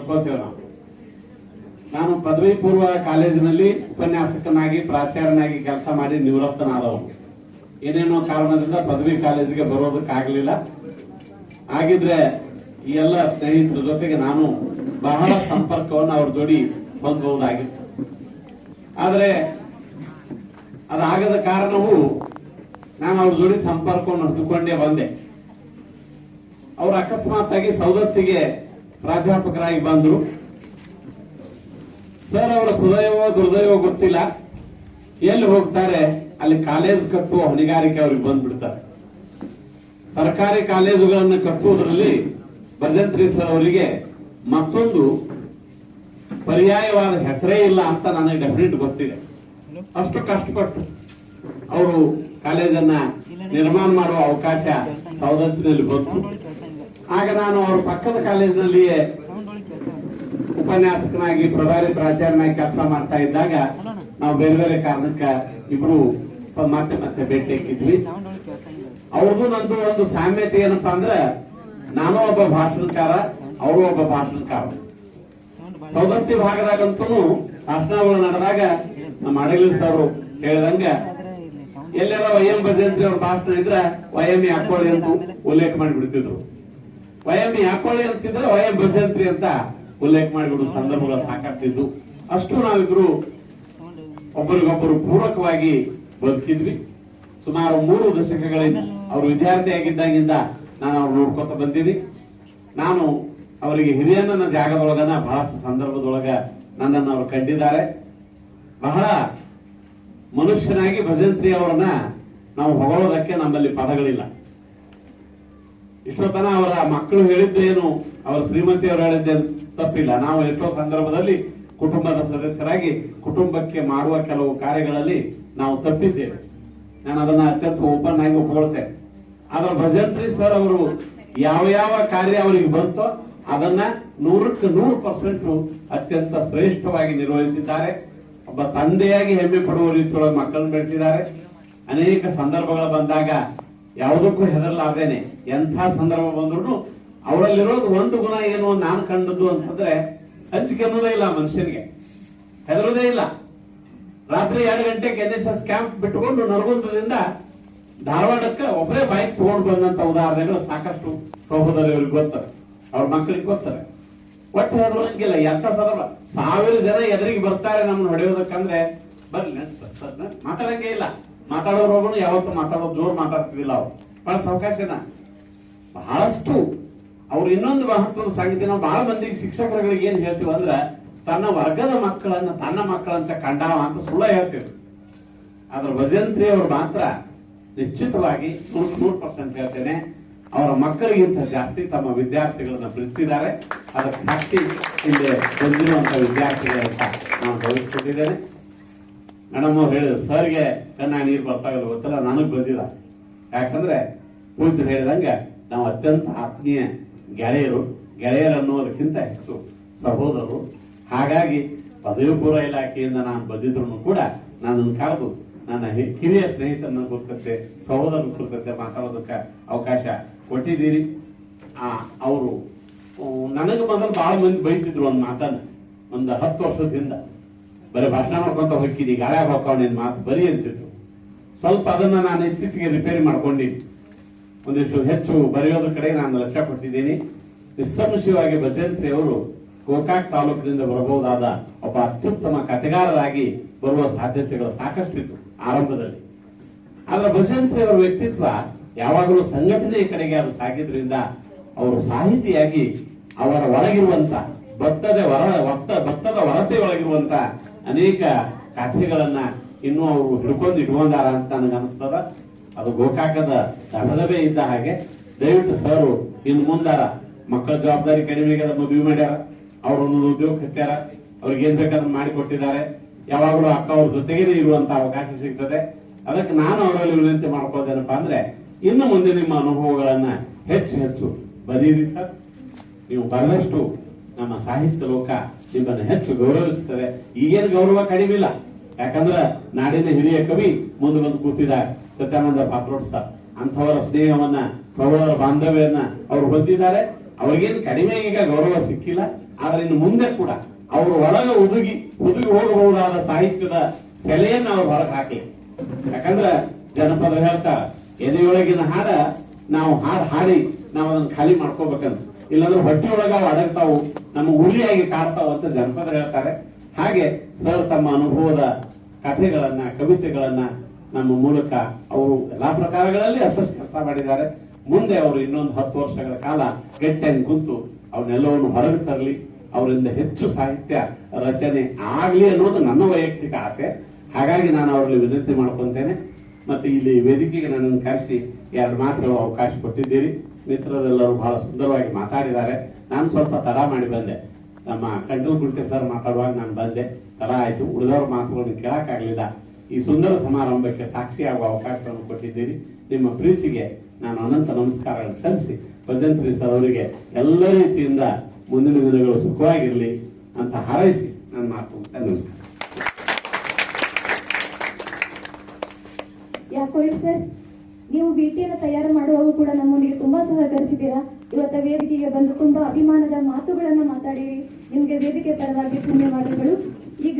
ಒಪ್ಕೋತೇವೆ ನಾವು. ನಾನು ಪದವಿ ಪೂರ್ವ ಕಾಲೇಜಿನಲ್ಲಿ ಉಪನ್ಯಾಸಕನಾಗಿ ಪ್ರಾಚಾರ್ಯನಾಗಿ ಕೆಲಸ ಮಾಡಿ ನಿವೃತ್ತನಾದವನು. ಏನೇನೋ ಕಾರಣದಿಂದ ಪದವಿ ಕಾಲೇಜಿಗೆ ಬರೋದಕ್ಕಾಗಲಿಲ್ಲ. ಆಗಿದ್ರೆ ಈ ಎಲ್ಲ ಸ್ನೇಹಿತರ ಜೊತೆಗೆ ನಾನು ಬಹಳ ಸಂಪರ್ಕವನ್ನು ಅವ್ರ ಜೋಡಿ ಹೊಂದಬಹುದಾಗಿತ್ತು. ಆದರೆ ಅದಾಗದ ಕಾರಣವು ನಾನು ಅವ್ರ ಜೋಡಿ ಸಂಪರ್ಕವನ್ನು ಹೊಂದಿಕೊಂಡೇ ಬಂದೆ. ಅವರು ಅಕಸ್ಮಾತ್ ಆಗಿ ಸವದತ್ತಿಗೆ ಪ್ರಾಧ್ಯಾಪಕರಾಗಿ ಬಂದರು. ಸರ್ ಅವರ ಸುದೈವೋ ದುರ್ದೈವೋ ಗೊತ್ತಿಲ್ಲ, ಎಲ್ಲಿ ಹೋಗ್ತಾರೆ ಅಲ್ಲಿ ಕಾಲೇಜ್ ಕಟ್ಟುವ ಹೊಣೆಗಾರಿಕೆ ಅವ್ರಿಗೆ ಬಂದ್ಬಿಡ್ತಾರೆ. ಸರ್ಕಾರಿ ಕಾಲೇಜುಗಳನ್ನು ಕಟ್ಟುವುದರಲ್ಲಿ ಭಜಂತ್ರಿ ಸರ್ ಅವರಿಗೆ ಮತ್ತೊಂದು ಪರ್ಯಾಯವಾದ ಹೆಸರೇ ಇಲ್ಲ ಅಂತ ನನಗೆ ಡೆಫಿನೆಟ್ ಗೊತ್ತಿದೆ. ಅಷ್ಟು ಕಷ್ಟಪಟ್ಟು ಅವರು ಕಾಲೇಜನ್ನ ನಿರ್ಮಾಣ ಮಾಡುವ ಅವಕಾಶ ಸವದತ್ತಿನಲ್ಲಿ ಬಂತು. ಆಗ ನಾನು ಅವ್ರ ಪಕ್ಕದ ಕಾಲೇಜಿನಲ್ಲಿಯೇ ಉಪನ್ಯಾಸಕನಾಗಿ ಪ್ರಭಾರಿ ಪ್ರಾಚಾರ್ಯನಾಗಿ ಕೆಲಸ ಮಾಡ್ತಾ ಇದ್ದಾಗ ನಾವು ಬೇರೆ ಬೇರೆ ಕಾರಣಕ್ಕೆ ಇಬ್ರು ಮತ್ತೆ ಮತ್ತೆ ಭೇಟಿ ಹಾಕಿದ್ವಿ. ಅವ್ರದ್ದು ನಂದು ಒಂದು ಸಾಮ್ಯತೆ ಏನಪ್ಪಾ ಅಂದ್ರೆ, ನಾನು ಒಬ್ಬ ಭಾಷಣಕಾರ, ಅವರು ಒಬ್ಬ ಭಾಷಣಕಾರ. ಸವದತ್ತಿ ಭಾಗದಾಗಂತೂ ಭಾಷಣಗಳು ನಡೆದಾಗ ನಮ್ಮ ಅಡಗಲಿ ಸರ್ ಹೇಳಿದಂಗ ಎಲ್ಲೆಲ್ಲ ವೈಎಂ ಭಜಂತ್ರಿ ಅವ್ರ ಭಾಷಣ ಇದ್ರೆ ವೈಎಂ ಯಾಕೊಳ್ಳಿ ಅಂತ ಉಲ್ಲೇಖ ಮಾಡಿಬಿಡ್ತಿದ್ರು. ವೈಎಂ ಯಾಕೊಳ್ಳಿ ಅಂತಿದ್ರೆ ವೈಎಂ ಭಜಂತ್ರಿ ಅಂತ ಉಲ್ಲೇಖ ಮಾಡಿಬಿಡುವ ಸಂದರ್ಭಗಳು ಸಾಕಾಗ್ತಿದ್ವು. ಅಷ್ಟು ನಾವಿಬ್ರು ಒಬ್ಬರಿಗೊಬ್ಬರು ಪೂರಕವಾಗಿ ಬದುಕಿದ್ವಿ. ಸುಮಾರು 3 ದಶಕಗಳಿಂದ ಅವರು ವಿದ್ಯಾರ್ಥಿಯಾಗಿದ್ದಾಗಿಂದ ನಾನು ಅವ್ರು ನೋಡ್ಕೊತ ಬಂದೀನಿ. ನಾನು ಅವರಿಗೆ ಹಿರಿಯಣ್ಣನ ಜಾಗದೊಳಗನ ಬಹಳಷ್ಟು ಸಂದರ್ಭದೊಳಗ ನನ್ನನ್ನು ಅವರು ಕಂಡಿದ್ದಾರೆ. ಬಹಳ ಮನುಷ್ಯನಾಗಿ ಭಜಂತ್ರಿ ಅವರನ್ನ ನಾವು ಹೊಗಳೋದಕ್ಕೆ ನಮ್ಮಲ್ಲಿ ಪದಗಳಿಲ್ಲ. ಇಷ್ಟೊತ್ತನ ಅವರ ಮಕ್ಕಳು ಹೇಳಿದ್ದೇನು, ಅವರ ಶ್ರೀಮತಿಯವರು ಹೇಳಿದ್ದೇನು ತಪ್ಪಿಲ್ಲ. ನಾವು ಎಷ್ಟೋ ಸಂದರ್ಭದಲ್ಲಿ ಕುಟುಂಬದ ಸದಸ್ಯರಾಗಿ ಕುಟುಂಬಕ್ಕೆ ಮಾಡುವ ಕೆಲವು ಕಾರ್ಯಗಳಲ್ಲಿ ನಾವು ತಪ್ಪಿದ್ದೇವೆ. ನಾನು ಅದನ್ನ ಅತ್ಯಂತ ಓಪನ್ ಆಗಿ ಒಪ್ಕೊಳ್ತೇನೆ. ಆದ್ರೆ ಭಜಂತ್ರಿ ಸರ್ ಅವರು ಯಾವ ಯಾವ ಕಾರ್ಯ ಅವರಿಗೆ ಬಂತೋ ಅದನ್ನ 100% ಅತ್ಯಂತ ಶ್ರೇಷ್ಠವಾಗಿ ನಿರ್ವಹಿಸಿದ್ದಾರೆ. ಒಬ್ಬ ತಂದೆಯಾಗಿ ಹೆಮ್ಮೆ ಪಡುವ ರೀತಿಯೊಳಗೆ ಮಕ್ಕಳನ್ನು ಬೆಳೆಸಿದ್ದಾರೆ. ಅನೇಕ ಸಂದರ್ಭಗಳು ಬಂದಾಗ ಯಾವುದಕ್ಕೂ ಹೆದರಲಾರ್ದೇನೆ ಎಂಥ ಸಂದರ್ಭ ಬಂದ್ರು ಅವರಲ್ಲಿರೋದು ಒಂದು ಗುಣ ಏನು ನಾನು ಕಂಡದ್ದು ಅಂತಂದ್ರೆ, ಹಂಚಿಕೆ ಅನ್ನೋದೇ ಇಲ್ಲ ಮನುಷ್ಯನಿಗೆ, ಹೆದರೋದೇ ಇಲ್ಲ. ರಾತ್ರಿ 2 ಗಂಟೆಗೆ NSS ಕ್ಯಾಂಪ್ ಬಿಟ್ಟುಕೊಂಡು ನರಗುಂದದಿಂದ ಧಾರವಾಡಕ್ಕೆ ಒಬ್ಬರೇ ಬೈಕ್ ತಗೊಂಡು ಬಂದಂತ ಉದಾಹರಣೆಗಳು ಸಾಕಷ್ಟು ಸಹೋದರಿಯವ್ರಿಗೆ ಗೊತ್ತಾರೆ, ಅವ್ರ ಮಕ್ಕಳಿಗೆ ಗೊತ್ತಾರೆ. ಒಟ್ಟು ಹೆದರಂಗಿಲ್ಲ. ಎಂತ ಸಂದರ್ಭ 1000 ಜನ ಎದುರಿಗೆ ಬರ್ತಾರೆ ನಮ್ಮನ್ನು ಹೊಡೆಯೋದಕ್ಕಂದ್ರೆ ಬರ್ಲಿ ಮಾತಾಡಂಗೆ ಇಲ್ಲ. ಮಾತಾಡೋರು ಹೋಗೋಣ, ಯಾವತ್ತು ಮಾತಾಡೋದು ಜೋರು ಮಾತಾಡ್ತಿದ್ದಿಲ್ಲ. ಅವ್ರು ಬಹಳ ಸಾವಕಾಶನ. ಬಹಳಷ್ಟು ಅವ್ರು ಇನ್ನೊಂದು ಮಹತ್ವದ ಸಂಗತಿ, ನಾವು ಬಹಳ ಮಂದಿ ಶಿಕ್ಷಕರುಗಳಿಗೆ ಏನ್ ಹೇಳ್ತೀವಿ ಅಂದ್ರೆ, ತನ್ನ ವರ್ಗದ ಮಕ್ಕಳನ್ನ ತನ್ನ ಮಕ್ಕಳಂತ ಕಂಡಾವ ಅಂತ ಸುಳ್ಳ ಹೇಳ್ತೀವಿ. ಆದ್ರೆ ಭಜಂತ್ರಿ ಅವರು ಮಾತ್ರ ನಿಶ್ಚಿತವಾಗಿ 100% ಹೇಳ್ತೇನೆ, ಅವರ ಮಕ್ಕಳಿಗಿಂತ ಜಾಸ್ತಿ ತಮ್ಮ ವಿದ್ಯಾರ್ಥಿಗಳನ್ನ ಪ್ರೀತಿಸಿದ್ದಾರೆ. ಅದಕ್ಕೆ ಸಾಕ್ಷಿ ಇಲ್ಲಿ ಬಂದಿರುವಂತಹ ವಿದ್ಯಾರ್ಥಿಗಳಂತ ನಾನು ಗೌರವಿಸ್ಕೊಟ್ಟಿದ್ದೇನೆ. ಮೇಡಮ್ ಅವ್ರು ಹೇಳಿದ್ರು, ಸರ್ಗೆ ಕಣ್ಣ ನೀರು ಬರ್ತಾ ಇಲ್ಲ ಗೊತ್ತಿಲ್ಲ, ನನಗ್ ಬಂದಿಲ್ಲ. ಯಾಕಂದ್ರೆ ಪೂಜ್ಯರು ಹೇಳಿದಂಗೆ ನಾವು ಅತ್ಯಂತ ಆತ್ಮೀಯ ಗೆಳೆಯರನ್ನೋದಕ್ಕಿಂತ ಹೆಚ್ಚು ಸಹೋದರರು. ಹಾಗಾಗಿ ಪದವಿ ಪೂರ್ವ ಇಲಾಖೆಯಿಂದ ನಾನು ಬಂದಿದ್ರು ಕೂಡ ನನ್ನನ್ನು ಕರೆದು ನನ್ನ ಹಿರಿಯ ಸ್ನೇಹಿತರನ್ನ ಕುರಿತಂತೆ, ಸಹೋದರನ ಕುರಿತಂತೆ ಮಾತಾಡೋದಕ್ಕೆ ಅವಕಾಶ ಕೊಟ್ಟಿದ್ದೀರಿ. ಅವರು ನನಗೆ ಮೊದಲು ಬಹಳ ಮಂದಿ ಬೈತಿದ್ರು ಒಂದು ಮಾತನ್ನ, ಒಂದು 10 ವರ್ಷದಿಂದ ಬರೀ ಭಾಷಣ ಮಾಡ್ಕೊಂತ ಹೋಗ್ತೀನಿ, ಗಾಳಿ ಹೋಗ್ತಾವ ನಿನ್ ಮಾತು ಬರೀ ಅಂತಿದ್ರು. ಸ್ವಲ್ಪ ಅದನ್ನ ನಾನು ಇತ್ತೀಚೆಗೆ ರಿಪೇರಿ ಮಾಡ್ಕೊಂಡಿದ್ದೀನಿ. ಒಂದಿಷ್ಟು ಹೆಚ್ಚು ಬರೆಯೋದ್ರ ಕಡೆ ನಾನು ಲಕ್ಷ್ಯ ಕೊಟ್ಟಿದ್ದೀನಿ. ನಿಸ್ಸಂಶಯವಾಗಿ ಭಜಂತ್ರಿ ಅವರು ಗೋಕಾಕ್ ತಾಲೂಕಿನಿಂದ ಬರಬಹುದಾದ ಒಬ್ಬ ಅತ್ಯುತ್ತಮ ಕಥೆಗಾರರಾಗಿ ಬರುವ ಸಾಧ್ಯತೆಗಳು ಸಾಕಷ್ಟಿತ್ತು ಆರಂಭದಲ್ಲಿ. ಆದ್ರೆ ಭಜಂತ್ರಿ ಅವರ ವ್ಯಕ್ತಿತ್ವ ಯಾವಾಗಲೂ ಸಂಘಟನೆಯ ಕಡೆಗೆ ಅದು ಸಾಗಿದ್ರಿಂದ ಅವರು ಸಾಹಿತಿಯಾಗಿ ಅವರ ಒಳಗಿರುವಂತ ಭತ್ತದ ಹೊರತೆ ಒಳಗಿರುವಂತ ಅನೇಕ ಕಥೆಗಳನ್ನ ಇನ್ನೂ ಅವರು ಹಿಡ್ಕೊಂಡು ಇಟ್ಕೊಂಡಾರ ಅಂತ ನನಗೆ ಅನಿಸ್ತದ. ಅದು ಗೋಕಾಕದ ದಬದಬೆ ಇದ್ದ ಹಾಗೆ. ದಯವಿಟ್ಟು ಸರ್ ಇನ್ನು ಮುಂದಾರ ಮಕ್ಕಳ ಜವಾಬ್ದಾರಿ ಕಡಿಮೆ ಆಗ್ಯದ, ಮದುವೆ ಮಾಡ್ಯಾರ, ಅವ್ರೊಂದು ಉದ್ಯೋಗ ಕಟ್ಟ್ಯಾರ, ಅವ್ರಿಗೆ ಏನ್ ಬೇಕಾದ್ರೂ ಮಾಡಿಕೊಟ್ಟಿದ್ದಾರೆ. ಯಾವಾಗಲೂ ಅಕ್ಕ ಅವ್ರ ಜೊತೆಗೇನೆ ಇರುವಂತ ಅವಕಾಶ ಸಿಗ್ತದೆ. ಅದಕ್ಕೆ ನಾನು ಅವರಲ್ಲಿ ವಿನಂತಿ ಮಾಡ್ಕೋದೇನಪ್ಪ ಅಂದ್ರೆ, ಇನ್ನು ಮುಂದೆ ನಿಮ್ಮ ಅನುಭವಗಳನ್ನ ಹೆಚ್ಚು ಹೆಚ್ಚು ಬರೀರಿ ಸರ್. ನೀವು ಬರದಷ್ಟು ನಮ್ಮ ಸಾಹಿತ್ಯ ಲೋಕ ನಿಮ್ಮನ್ನು ಹೆಚ್ಚು ಗೌರವಿಸುತ್ತದೆ. ಈಗೇನು ಗೌರವ ಕಡಿಮೆ ಇಲ್ಲ, ಯಾಕಂದ್ರೆ ನಾಡಿನ ಹಿರಿಯ ಕವಿ ಮುಂದೆ ಬಂದು ಕೂತಿದ್ದಾರೆ, ಸತ್ಯಾನಂದ ಪಾತ್ರೋತ್ಸವ. ಅಂಥವರ ಸ್ನೇಹವನ್ನ, ಸಹೋದರ ಬಾಂಧವ್ಯವನ್ನ ಅವರು ಹೊಂದಿದ್ದಾರೆ. ಅವ್ರಿಗೇನು ಕಡಿಮೆ ಈಗ ಗೌರವ ಸಿಕ್ಕಿಲ್ಲ. ಆದ್ರೆ ಇನ್ನು ಮುಂದೆ ಕೂಡ ಅವರು ಒಳಗೆ ಹುದುಗಿ ಹೋಗಬಹುದಾದ ಸಾಹಿತ್ಯದ ಸೆಲೆಯನ್ನು ಅವ್ರು ಹೊರಗೆ ಹಾಕಲಿ. ಯಾಕಂದ್ರೆ ಜನಪದ ಹೇಳ್ತಾರ, ಎದೆಯೊಳಗಿನ ಹಾಡ ನಾವು ಹಾಡಿ ನಾವು ಅದನ್ನ ಖಾಲಿ ಮಾಡ್ಕೋಬೇಕಂತ, ಇಲ್ಲಾಂದ್ರೆ ಹೊಟ್ಟೆಯೊಳಗ ಅವು ಅಡಗ್ತಾವು, ನಮ್ಮ ಹುಲಿಯಾಗಿ ಕಾಡ್ತಾವ ಅಂತ ಜನಪದ ಹೇಳ್ತಾರೆ. ಹಾಗೆ ಸರ್ ತಮ್ಮ ಅನುಭವದ ಕಥೆಗಳನ್ನ, ಕವಿತೆಗಳನ್ನ ನಮ್ಮ ಮೂಲಕ ಅವರು ಎಲ್ಲಾ ಪ್ರಕಾರಗಳಲ್ಲಿ ಅಷ್ಟು ಕೆಲಸ ಮಾಡಿದ್ದಾರೆ. ಮುಂದೆ ಅವರು ಇನ್ನೊಂದು 10 ವರ್ಷಗಳ ಕಾಲ ಗಟ್ಟಿಯಾಗಿ ಕುಂತು ಅವನ್ನೆಲ್ಲವನ್ನು ಹೊರಗೆ ತರಲಿ, ಅವರಿಂದ ಹೆಚ್ಚು ಸಾಹಿತ್ಯ ರಚನೆ ಆಗ್ಲಿ ಅನ್ನೋದು ನನ್ನ ವೈಯಕ್ತಿಕ ಆಸೆ. ಹಾಗಾಗಿ ನಾನು ಅವರಲ್ಲಿ ವಿನಂತಿ ಮಾಡ್ಕೊಂತೇನೆ. ಮತ್ತೆ ಇಲ್ಲಿ ವೇದಿಕೆಗೆ ನನ್ನನ್ನು ಕರೆಸಿ 2 ಮಾತುಗಳು ಅವಕಾಶ ಕೊಟ್ಟಿದ್ದೀರಿ. ಮಿತ್ರರೆಲ್ಲರೂ ಬಹಳ ಸುಂದರವಾಗಿ ಮಾತಾಡಿದ್ದಾರೆ. ನಾನು ಸ್ವಲ್ಪ ತಡ ಮಾಡಿ ಬಂದೆ, ನಮ್ಮ ಕಂಟಲ್ಗುಂಟೆ ಸರ್ ಮಾತಾಡುವಾಗ ನಾನು ಬಂದೆ, ತಡ ಆಯ್ತು, ಉಳಿದವರ ಮಾತುಗಳನ್ನು ಕೇಳಕ್ಕಾಗ್ಲಿಲ್ಲ. ಈ ಸುಂದರ ಸಮಾರಂಭಕ್ಕೆ ಸಾಕ್ಷಿಯಾಗುವ ಅವಕಾಶವನ್ನು ಕೊಟ್ಟಿದ್ದೀರಿ. ನಿಮ್ಮ ಪ್ರೀತಿಗೆ ನಾನು ಅನಂತ ನಮಸ್ಕಾರಗಳನ್ನು ಸಲ್ಲಿಸಿ ಭಜಂತ್ರಿ ಸರ್ ಅವರಿಗೆ ಎಲ್ಲ ರೀತಿಯಿಂದ ಮುಂದಿನ ದಿನಗಳು ಸುಖವಾಗಿರಲಿ ಅಂತ ಹಾರೈಸಿ ನಾನು ಮಾತು ನಮಸ್ಕಾರ. ಯಾಕೋ ಸರ್, ನೀವು ಭೇಟಿಯನ್ನು ತಯಾರು ಮಾಡುವಾಗ ಕೂಡ ನಮ್ಮೊಂದಿಗೆ ತುಂಬಾ ಸಹಕರಿಸಿದ್ದೀರಾ. ಇವತ್ತ ವೇದಿಕೆಗೆ ಬಂದು ತುಂಬಾ ಅಭಿಮಾನದ ಮಾತುಗಳನ್ನು ಮಾತಾಡಿರಿ. ನಿಮಗೆ ವೇದಿಕೆ ಪರವಾಗಿ ಧನ್ಯವಾದಗಳು. ಈಗ